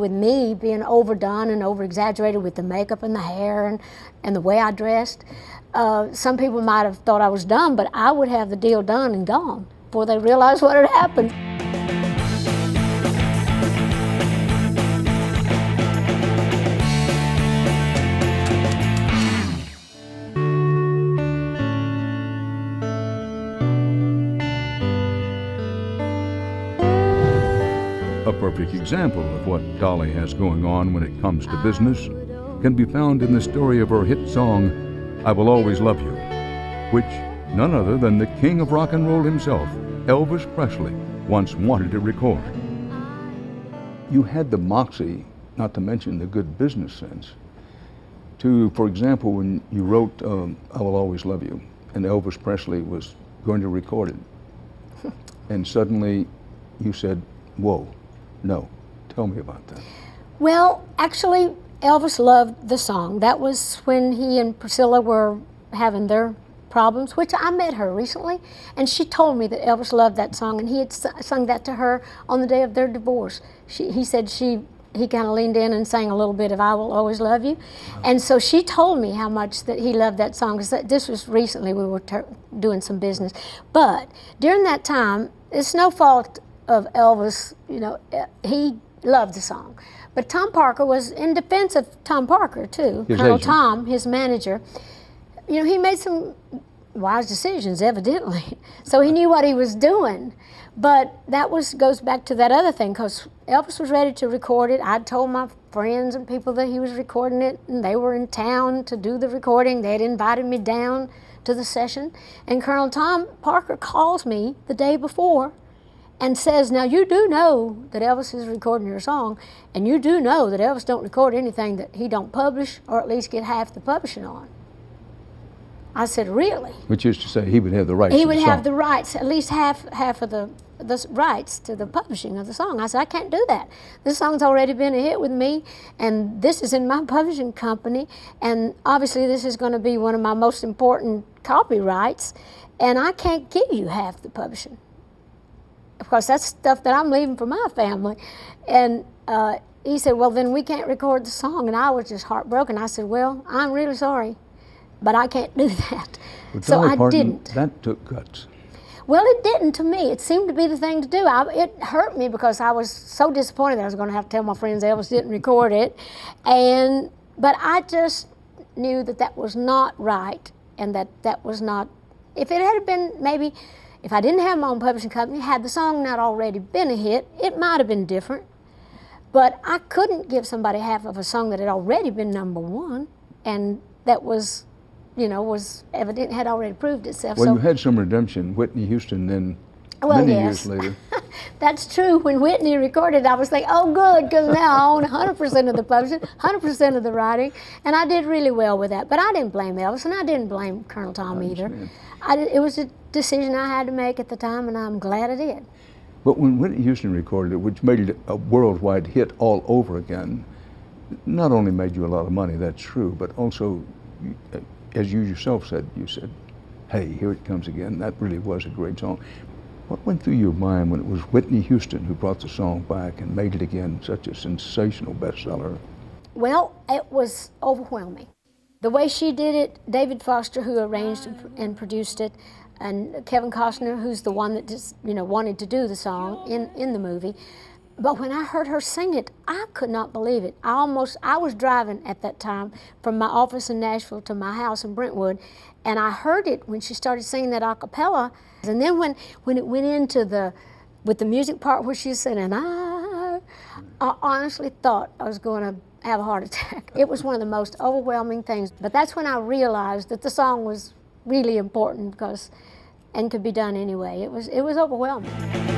with me being overdone and over-exaggerated with the makeup and the hair and the way I dressed. Some people might have thought I was dumb, but I would have the deal done and gone before they realized what had happened. A perfect example of what Dolly has going on when it comes to business can be found in the story of her hit song, I Will Always Love You, which none other than the king of rock and roll himself, Elvis Presley, once wanted to record. You had the moxie, not to mention the good business sense, to, for example, when you wrote I Will Always Love You, and Elvis Presley was going to record it, and suddenly you said, whoa. No. Tell me about that. Well, actually, Elvis loved the song. That was when he and Priscilla were having their problems, which I met her recently, and she told me that Elvis loved that song, and he had sung that to her on the day of their divorce. He said he kind of leaned in and sang a little bit of I Will Always Love You. And so she told me how much that he loved that song, because this was recently, we were doing some business. But during that time, it's no fault of Elvis, you know, he loved the song. But Tom Parker was in defense of Tom Parker, too. Colonel Tom, his manager, you know, he made some wise decisions, evidently. So he knew what he was doing. But that goes back to that other thing, because Elvis was ready to record it. I'd told my friends and people that he was recording it, and they were in town to do the recording. They had invited me down to the session. And Colonel Tom Parker calls me the day before and says, now you do know that Elvis is recording your song, and you do know that Elvis don't record anything that he don't publish, or at least get half the publishing on. I said, really? Which is to say he would have the rights to the song. He would have the rights, at least half of the rights to the publishing of the song. I said, I can't do that. This song's already been a hit with me, and this is in my publishing company, and obviously this is going to be one of my most important copyrights, and I can't give you half the publishing. Of course, that's stuff that I'm leaving for my family. And he said, well, then we can't record the song. And I was just heartbroken. I said, well, I'm really sorry, but I can't do that. Well, so Dolly I Parton, didn't. That took guts. Well, it didn't to me. It seemed to be the thing to do. It hurt me because I was so disappointed that I was going to have to tell my friends Elvis didn't record it. But I just knew that that was not right, and that was not, if it had been maybe, if I didn't have my own publishing company, had the song not already been a hit, it might have been different. But I couldn't give somebody half of a song that had already been #1, and that was, you know, was evident, had already proved itself. Well, so, you had some redemption. Whitney Houston then, well, many yes. years later. That's true. When Whitney recorded, I was like, oh, good, because now I own 100% of the publishing, 100% of the writing, and I did really well with that. But I didn't blame Elvis, and I didn't blame Colonel Tom either. It was a decision I had to make at the time, and I'm glad I did. But when Whitney Houston recorded it, which made it a worldwide hit all over again, not only made you a lot of money, that's true, but also, as you yourself said, you said, hey, here it comes again. That really was a great song. What went through your mind when it was Whitney Houston who brought the song back and made it again such a sensational bestseller? Well, it was overwhelming. The way she did it, David Foster, who arranged and produced it, and Kevin Costner, who's the one that just, you know, wanted to do the song in the movie. But when I heard her sing it, I could not believe it. I was driving at that time from my office in Nashville to my house in Brentwood, and I heard it when she started singing that a cappella. And then when it went into with the music part where she was singing, I honestly thought I was going to have a heart attack. It was one of the most overwhelming things. But that's when I realized that the song was really important and could be done anyway. It was overwhelming.